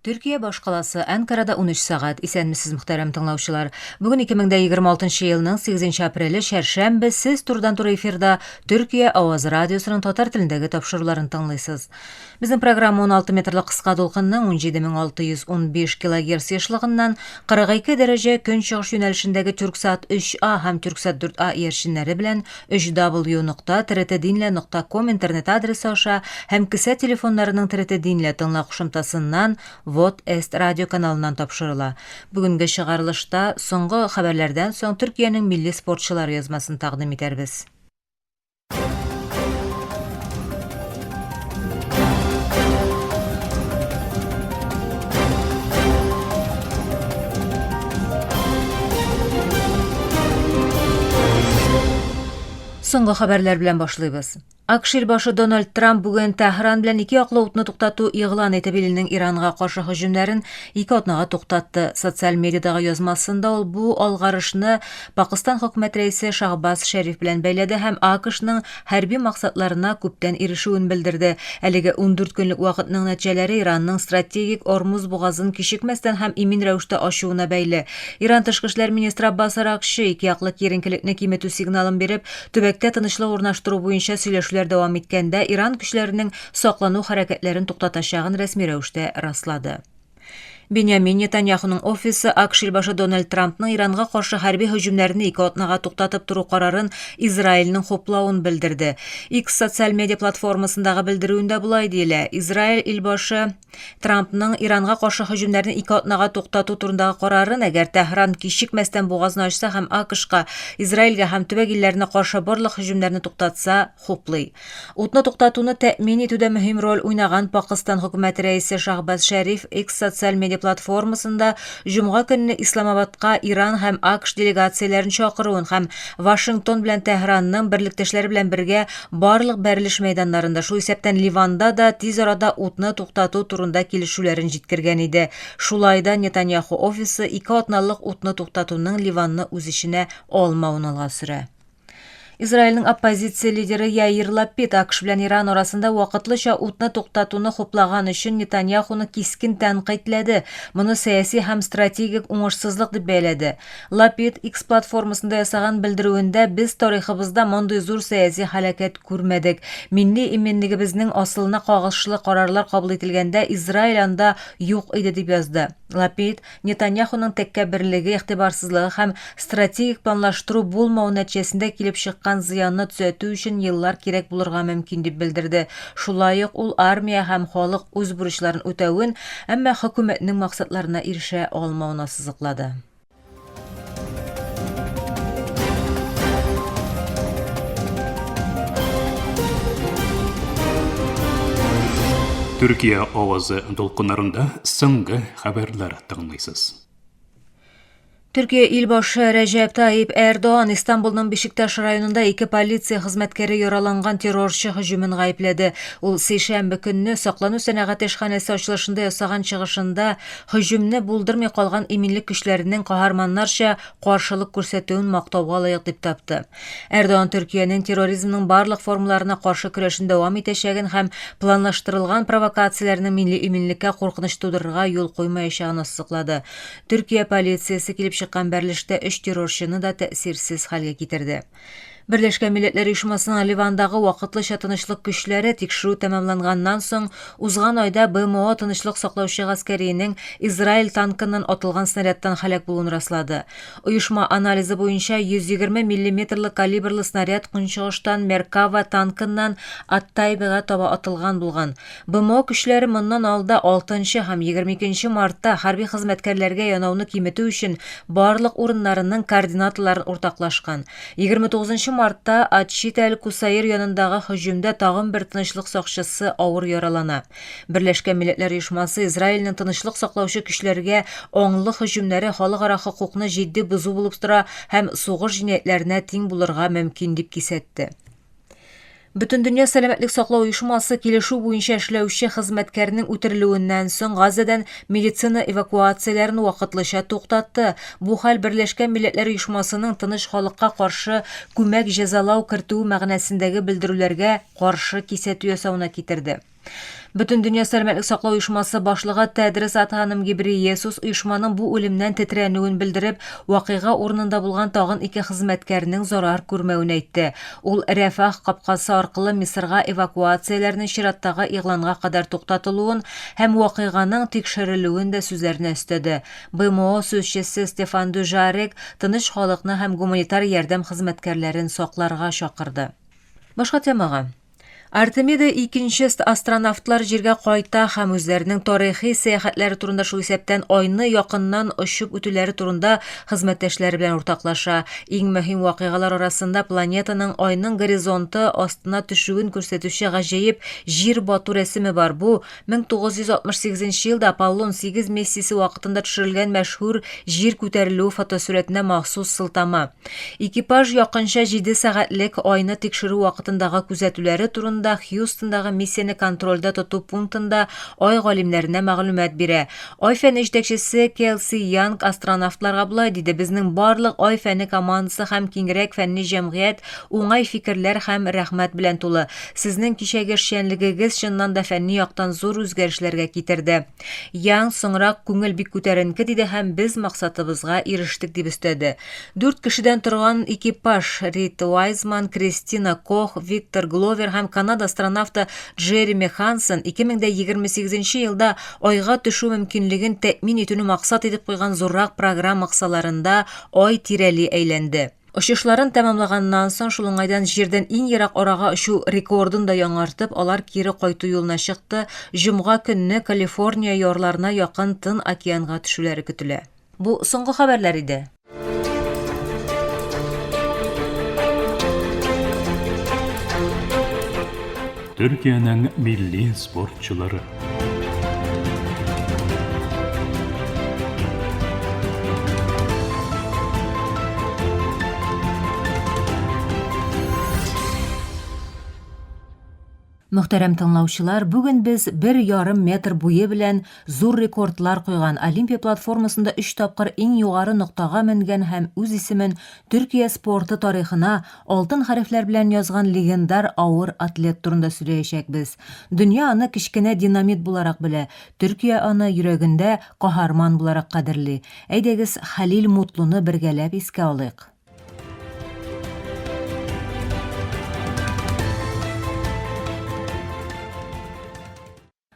Türkiye baş qalası Ankara'da 13 saat. İsənmisiz muhterem tınlauşular. Bugün 2026 yılının 8 apreli şərşəmbə siz turdan tur efirda Türkiye Avaz Radyosu'nun tatar tilindəgi tapşırılarını tınlaysız. Bizim programma 16 metrlik qısqa dolqından 17615 kHz yaşlığından 42 derece kön шығыш yönelişindəgi Türksat 3A hem Türksat 4A erişinləri bilən 3w.trtdinle.com internet adresi aşa hem kısa telefonlarının TRT-Dinle tınla quşumtasından Vot Est radyo kanalından tapşırıla. Bugünkü шығарылышта соңғы haberlerden soň Türkiye'nin milli sportçuları yazmasını taqdim eterbiz. Соңғы haberler bilen başlayız. AQSh ilbaşı Donald Trump bugün Tehran bilen iki aqlı utunu tuqtatu iğlan etebilinin İran'a qarşı hüjümlerin iki otnağa tuqtatdı. Sosyal mediyadağı yazmasında ol bu algarışını Pakistan hükümet reisi Shahbaz Sharif bilen beyledi hem AQSh'nın hərbi maqsadlarına küpten erişiwin bildirdi. Әлеге 14 günlük vaqtның neticeleri İran'ның strategik Ormuz boğazın kişikmesden hem imin rəvişdə aşuuna beyli. İran Tышкы эшләр министры Abbas Araqchi iki aqlı kerinkilikni kimetu signalın berip tübekte tınışlı ornaştırу boyunca söyleşüler devam etkende İran güçlerinin soqlanu hareketlerini tuqtataşağın resmi rəvişdə rastladı. Benjamin Netanyahu'nun ofisi AQSh ilbaşı Donald Trump'ның İran'a qarşı hərbi hüjümlərini iki otnağa tuqtatıp turu qararın İsrail'nin xoplawını bildirdi. X sosyal media platformasındağı bildirüğünde bulay deyile. İsrail ilbaşı Trump'ның İran'a qarşı hüjümlərini iki otnağa tuqtatu turundağı qararın əgər Tehran kişikməsdən boğazını açsa hem AQSh'a, İsrail'ge hem tübək illərinə qarşı barlıq hüjümlərini tuqtatsa xoplay. Utunu tuqtatunu təmin etüdə mühim rol oynagan Pakistan hükümet reisi Shahbaz Sharif X sosyal media platformasında Cumğa günü İslamabadqa İran hem AQSh delegasiyələrini çağırıwın hem Washington bilen Tehran'ның birlikteşleri bilen birge barlıq bəriliş meydanlarında şu isepten Livanda da tiz arada utunu tuqtatu turunda kilişülerin jitkirgen idi. Şulayda Netanyahu ofisi iki otnalıq utunu tuqtatunun Livanны üz işine olmawını alğa sürə. İsrail'nin oppozisiya lideri Yair Lapid AQSh bilen İran arasında vaqıtlıca utunu tuqtatunu xoplagan üçün Netanyahu'nu kiskin tənqidledi. Bunu siyasi hem strategik uңышсызлык dip beyledi. Lapid X platformasında yasagan bildirüğünde biz tariximizda monday zor siyasi halaket görmedik. Milli eminligimizning asılına qagışlı kararlar kabul etilgende İsrail anda yoq idi dip yazdı. Lapid Netanyahu'nun tekkebbirligi, ihtibarsızlığı hem strategik planlaştırу bulmağı neticesinde kilip çıqqan ziyanını düzeltүү üçün yıllar kerek bulurga mümkün dip bildirdi. Şulayıq ul armiya hem xalıq öz burçların ötəwin, amma hökümetinin maqsadlarına erişe olmawına sızıqladı. Türkiye Avazı dolqunlarında soңғы haberler tыңлайсыз. Türkiye ilbaşı Recep Tayyip Erdoğan İstanbul'un Beşiktaş rayonunda iki politsiya xizmətkəri yaralanğan terrorçı hüjümün gaybledi. Ul seyşembe günü Saqlanu Sənəgət eşxanəsi açılışında yasagan çıgışında hüjümni buldurmay qalğan eminlik güçlərinin qaharmanlarca qarşılıq görsətüwün maqtawga layiq dip tapdı. Erdoğan Türkiye'nin terrorizmning barlıq formlarına qarşı küreşin davam etəşəgin hem planlaştırılğan provokasiyalarının milli eminlikə qorqыныç tudururga yol qoymayacağını açıqladı. Türkiye politsiyası kilip çıqqan bərlişdə 3 terrorçını da təsirsiz halga getirdi. Birleşken Milletler Uyuşmasının Livandağı vaqıtlıca tınışlıq güçləri tekşürü tamamlanğandan soň uzgan ayda BMO tınışlıq saqlauçı askerinin İsrail tankından atılgan snaryaddan halak bulun rastladı. Uyuşma analizi boyunca 120 mm kalibrli snaryad Künçağıştan Merkava tankından Attaybiga taba atılgan bulgan. BMO güçləri mundan alda 6 hem 22 martda harbi xizmetkerlerge yanawını kimetü üçün barlıq urunlarının koordinatlarını ortaqlaşkan. 29 Mart'ta Atşit el-Kusayir yanındağı hüjümde tağın bir tınışlıq saqçısı ağır yaralana. Birleşken Milletler Uyuşması İsrail'nin tınışlıq saqlauçı güçlərə oңlıq hüjümləri xalqara hüquqni jiddi buzu bulup tura hem soğur jinayetlerine teң bulurga mümkün dip kisetdi. Bütün Dünya Selametlik Saqlao Uyuşması kelişu boyunca эшләүче хезмәткәрнең үтерелүеннән соң Газадан медицина эвакуацияларын вакытлыча туктатты. Бу хәл Берләшкән Милләтләр Uyuşмасының тыныч халыкка каршы күмәк җәзалау кертү мәгънәсендәге белдерүләргә каршы кисәтү ясауына китерде. Бүтін дүния сәламәтлек саклау оешмасы башлыгы Тәдрис Атханым Гебрейесус оешманың бу үлемнән тетрәнүен белдереп, вакыйга урынында булган тагын 2 хезмәткәрнең зарар күрмәвен әйтте. Ул Рәфах капкасы аркылы Мисырга эвакуацияләрнең чираттагы игъланга кадәр туктатылуын һәм вакыйганың тикшерелүен дә сүзләренә өстәде. БМО сүзчесе Стефан Дужарек тыныч халыкны һәм гуманитар ярдәм хезмәткәрләрен сакларга чакырды. Башка темага. Артемида 2 астронавтлар җиргә кайта һәм үзләренең тарихи сәяхәтләре турында шул исәптән айны якыннан очып үтүләре турында хезмәттәшләре белән уртаклаша. Иң мөһим вакыйгалар арасында планетаның айның горизонты астына төшүен күрсәтүче гаҗәеп җир бату рәсеме бар. Бу 1968 елда Аполлон 8 миссиясе вакытында төшерелгән мәшһүр җир күтәрелү фотосурәтенә махсус сылтама. Экипаж якынча 7 сәгатьлек айны тикшерү вакытындагы күзәтүләре турында Хьюстондагы миссияне контрольдә тоту пунктында ай галимнәренә мәгълүмат бирә. Ай фәне җитәкчесе Келси Янг астронавтларга булай диде: "Безнең барлык ай фәне командасы һәм киңрәк фәнни җәмгыять уңай фикерләр һәм рәхмәт белән тулы. Сезнең кичәге эшчәнлегегез чыннан да фәнни яктан зур үзгәрешләргә китерде." Янг соңрак күңел бик күтәренке диде һәм без максатыбызга ирештек дип өстәде. 4 кешедән торган экипаж Рит Уайзман, Кристина Кох, Виктор Гловер һәм Канада астронавты Джереми Хансен 2028 елда айга төшү мөмкинлеген тәэмин итүне максат итеп куйган зуррак программа кысаларында ай тирәли әйләнде. Очышларын тәмамлаганнан соң шул уңайдан җирдән иң ерак арага очу рекордын да яңартып, алар кире кайту юлына чыкты. Җомга көнне Калифорния ярларына якын Тын океанга төшүләре көтелә. Бу соңгы хәбәрләр иде. Төркиянең милли спортчылары. Мөхтәрәм тыңлаучылар, бүген без 1,5 метр буе белән зур рекордлар куйган Олимпия платформасында 3 тапкыр иң югары ноктага менгән һәм үз исемен Төркия спорты тарихына алтын хәрефләр белән язган легендар авыр атлет турында сөйләячәкбез. Дөнья аны кичкенә динамит буларак белә, Төркия аны йөрәгендә каһарман буларак кадерли. Әйдәгез, Хәлил Мутлуны бергәләп искә алыйк.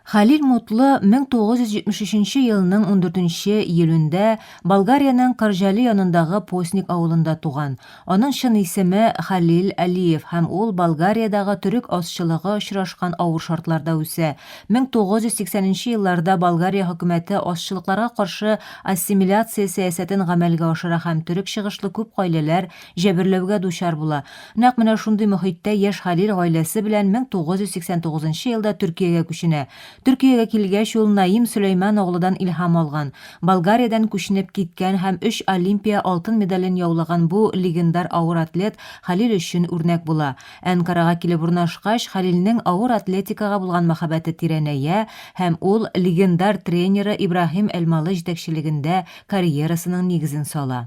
Хәлил Мутлы 1973 елның 14 июлендә Болгариянең Каржали янындагы Постник авылында туган. Аның чын исеме Хәлил Алиев һәм ул Болгариядагы төрек азчылыгы очрашкан авыр шартларда үсә. 1980 елларда Болгария хөкүмәте азчылыкларга каршы ассимиляция сәясәтен гамәлгә ашыра һәм төрек чыгышлы күп гаиләләр җәберләүгә дучар була. Нәкъ менә шундый мөхиттә яшь Хәлил гаиләсе белән 1989 елда Төркиягә күченә. Төркиягә килгәч ул Наим Сөләйман оглыдан илһам алган. Болгариядән күченеп киткән һәм 3 Олимпия алтын медален яулаган бу легендар авыр атлет Хәлил өчен үрнәк була. Әнкарага килеп урнашкач, Хәлилнең авыр атлетикага булган мәхәббәте тирәнәя һәм ул легендар тренеры Ибраһим Әлмалы җитәкчелегендә карьерасының нигезен сала.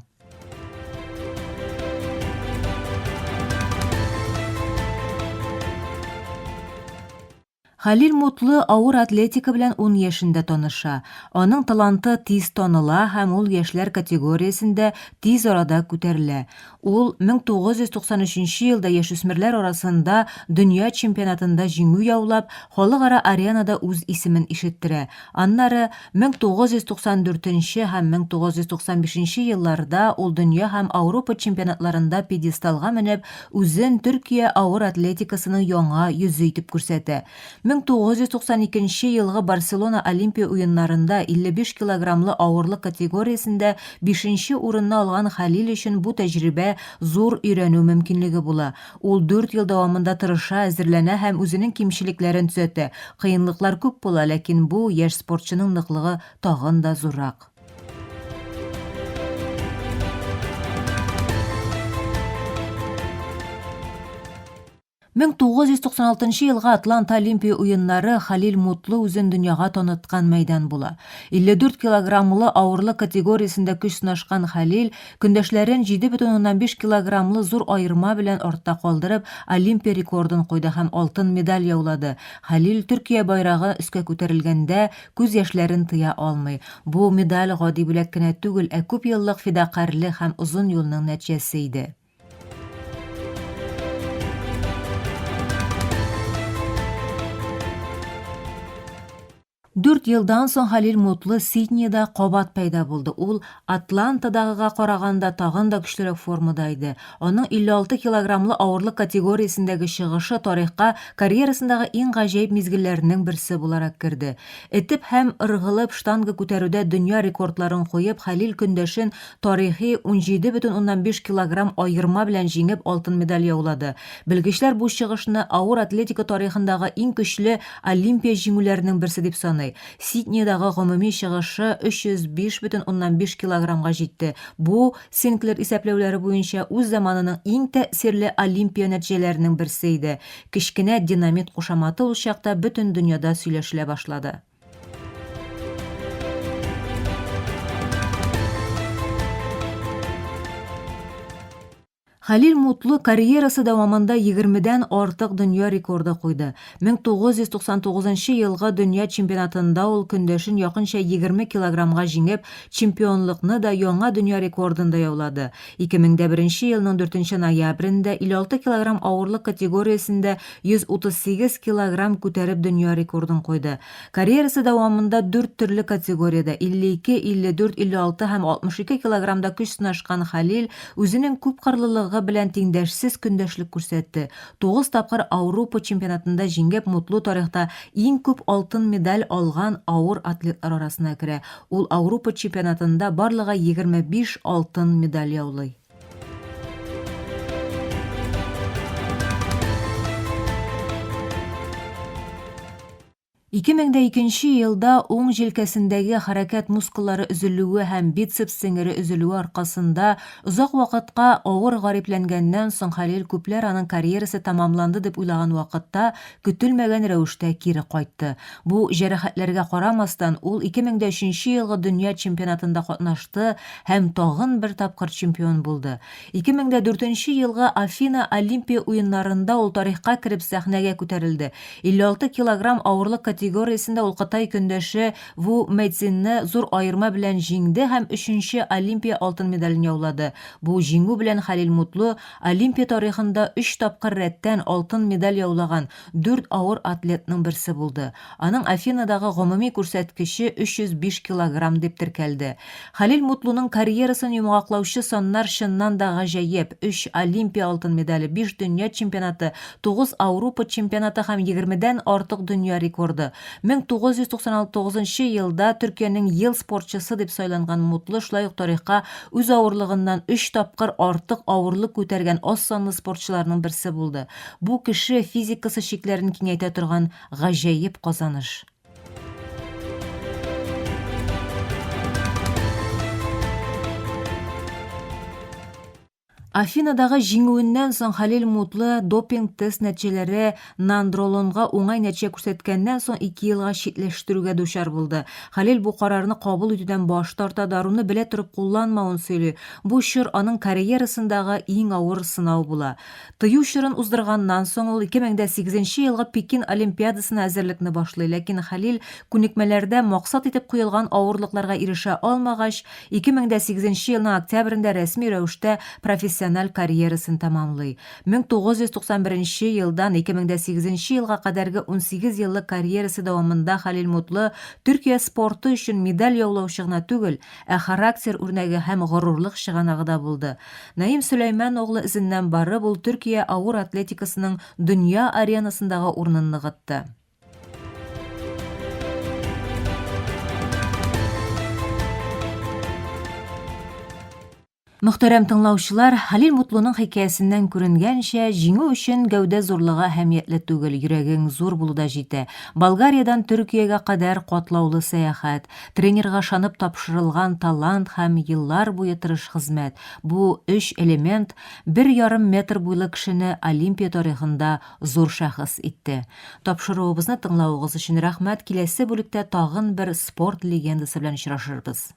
Хәлил Мутлы авыр атлетика белән 10 яшендә таныша. Аның таланты тиз таныла һәм ул яшьләр категориясендә тиз арада күтәрелә. Ул 1993 елда яшүсмерләр арасында дөнья чемпионатында җиңү яулап, халыкара аренада үз исемен ишеттерә. Аннары 1994 һәм 1995 елларда ул дөнья һәм Авропа чемпионатларында пьедесталга менеп, үзен Төркия авыр атлетикасының яңа йөзе итеп күрсәтә. 1992 елгы Барселона Олимпия уеннарында 55 килограммлы авырлык категориясендә 5-нче урынны алган Хәлил өчен бу тәҗрибә зур өйрәнү мөмкинлеге була. Ул 4 ел дәвамында тырыша, әзерләнә һәм үзенең кимчелекләрен төзәтә. Кыенлыклар күп була, ләкин бу яшь спортчының ныклыгы тагын да зуррак. 1996 елға Атланта Олимпия уйыннары Халил Мутлу үзен дөньяга танытқан мәйдан була. 54 килограммлы авырлык категориясында көч сынашкан Халил көндәшләрен 7,5 килограммлы зур айырма белән артта калдырып, Олимпия рекордын куйды һәм алтын медаль яулады. Халил Төркия байрагы өскә күтәрелгәндә күз яшьләрен тыя алмый. Бу медаль гади бүләк кенә түгел, ә күп еллык фидакарлык һәм озын юлның нәтиҗәсе иде. 4 елдан соң Халил Мутлы Сиднейда кабат пайда булды. Ул Атлантадагыга караганда тагын да көчлерәк формада иде. Аның 56 килограммлы авырлык категориясендәге чыгышы тарихка карьерасындагы иң гаҗәеп мизгелләрнең берсе буларак керде. Этеп һәм ыргылып штанга күтәрүдә дөнья рекордларын куеп, Халил көндәшен тарихи 17,5 килограмм айырма белән җиңеп алтын медаль яулады. Белгечләр бу чыгышны авыр атлетика тарихындагы иң көчле Олимпия җиңүләренең берсе дип саный. Сиднейдагы гомуми чыгышы 305,5 килограммга җитте. Бу Синклер исәпләүләре буенча үз заманының иң тәэсирле Олимпия нәтиҗәләренең берсе иде. Кечкенә динамит кушаматы ул чакта бөтен дөньяда сөйләшелә башлады. Халил Мутлы карьерасы дәвамында 20дән артык дөнья рекорды куйды. 1999 елгы дөнья чемпионатында ул көндәшен якынча 20 килограммга җиңеп, чемпионлыкны да яңа дөнья рекордында яулады. 2001 елның 4 ноябрендә 56 килограмм авырлык категориясендә 138 килограмм күтәреп дөнья рекордын куйды. Карьерасы дәвамында 4 төрле категорияда 52, 54, 56 һәм 62 килограммда көч сынашкан Халил үзенең күп кырлылыгы белән тиңдәшсез көндәшлек күрсәтте. 9 тапкыр Ауропа чемпионатында җиңеп, Мутлу тарихта иң күп алтын медаль алган авыр атлетлар арасына керә. Ул Ауропа чемпионатында барлыгы 25 алтын медаль яулый. 2002 елда уң җилкәсендәге хәрәкәт мускуллары өзелүе һәм бицепс сеңере өзелүе аркасында озак вакытка авыр гарипләнгәннән соң Халил күпләр аның карьерасы тамамланды дип уйлаган вакытта көтелмәгән рәвештә кире кайтты. Бу җәрәхәтләргә карамастан ул 2003 елгы дөнья чемпионатында катнашты һәм тагын бер тапкыр чемпион булды. 2004 елгы Афина Олимпия уеннарында ул тарихка кереп сәхнәгә күтәрелде. 56 килограмм авырлык категориясендә ул Кытай көндәше Ву Мэйцинны зур айырма белән җиңде һәм 3нче Олимпия алтын медален яулады. Бу җиңү белән Халил Мутлы Олимпия тарихында 3 тапкыр рәттән алтын медаль яулаган 4 авыр атлетның берсе булды. Аның Афинадагы гомуми күрсәткече 305 килограмм дип теркәлде. Халил Мутлуның карьерасын йомгаклаучы саннар чыннан да гаҗәеп. 3 Олимпия алтын медале, 5 дөнья чемпионаты, 9 Ауропа чемпионаты һәм 20дән артык дөнья рекорды. 1999 елда Төркиянең ел спортчысы дип сайланган Мутлы шулай ук тарихка үз авырлыгыннан 3 тапкыр артык авырлык күтәргән аз санлы спортчыларның берсе булды. Бу кеше физикасы чикләрен киңәйтә торган гаҗәеп казаныш. Афинадагы җиңүеннән соң Халил Мутлы допинг тест нәтиҗәләре нандролонга уңай нәтиҗә күрсәткәннән соң 2 елга читләштерүгә дучар булды. Халил бу карарны кабул итүдән баш тарта, даруны белә торып кулланмавын сөйли. Бу чор аның карьерасындагы иң авыр сынау була. Тыю чорын уздырганнан соң ул 2008 елгы Пекин Олимпиадасына әзерлекне башлый, ләкин Халил күнекмәләрдә максат итеп куелган авырлыкларга ирешә алмагач, 2008 елның октябрендә рәсми рәвештә профессиональ карьерасын тамамлый. 1991 елдан 2008 елга кадәрге 18 еллык карьерасы дәвамында Халил Мутлы Төркия спорты өчен медаль яулаучы гына түгел, ә характер үрнәге һәм горурлык чыганагы да булды. Наим Сөләйман оглы изеннән барып ул Төркия авыр атлетикасының дөнья аренасындагы урынын ныгытты. Мөхтәрәм тыңлаучылар, Халил Мутлуның хикәясеннән күренгәнчә, җиңү өчен гәүдә зурлыгы әһәмиятле түгел, йөрәгең зур булуда җитә. Болгариядан Төркиягә кадәр катлаулы сәяхәт, тренерга шанып тапшырылган талант һәм еллар буе тырыш хезмәт. Бу 3 элемент 1,5 метр буйлы кешене Олимпия тарихында зур шәхес итте. Тапшыруыбызны тыңлавыгыз өчен рәхмәт. Киләсе бүлектә тагын бер спорт легендасы белән очрашырбыз.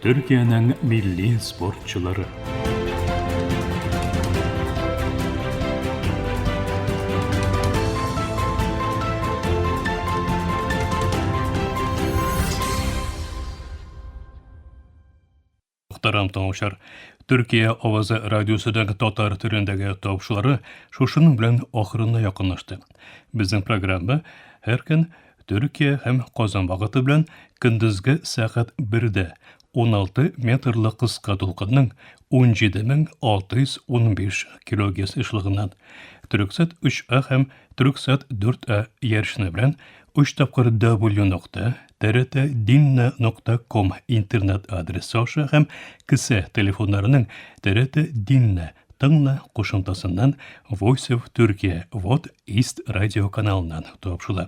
Türkiye'nin milli sportçuları. Muhtaram tamaşar, Türkiye Ovazı Radyosu'daki Tatar türündeki topçuları şuşunun bilen ahırına yakınlaştı. Bizim programı her gün Türkiye hem Kazan vakıtı bilen gündüzge saat 1'de 16 metrli kıska dolqının 17.615 kilogez işliğinden Türksat 3A hem Türksat 4A yarışını bilen 3 tapkır w.trt.dinna.com internet adresi aşağı hem kısa telefonlarının TRT Dinna Tыңна qo'shimtasidan Voice of Turkey What East radio kanalidan topshirdi.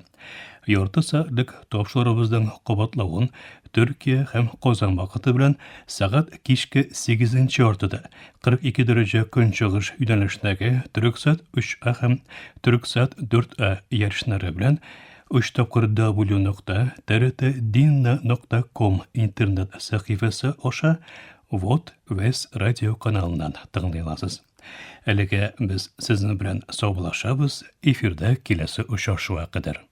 Yorti soatlik topshirig'imizning quvvatlawin Turkiya ham Qozon vaqti bilan soat kechki 8:40da 42 daraja kunchig'ish yo'nalishidagi Turksat 3A ham Turksat 4A yarışlari bilan 3 tapkır w.trt.dinna.com internet sahifasi osha What West radio kanalidan tinglay olasiz. Әлегә biz sizni bilan sog'lashamiz. Efirda kelasi uchrashuv qadar.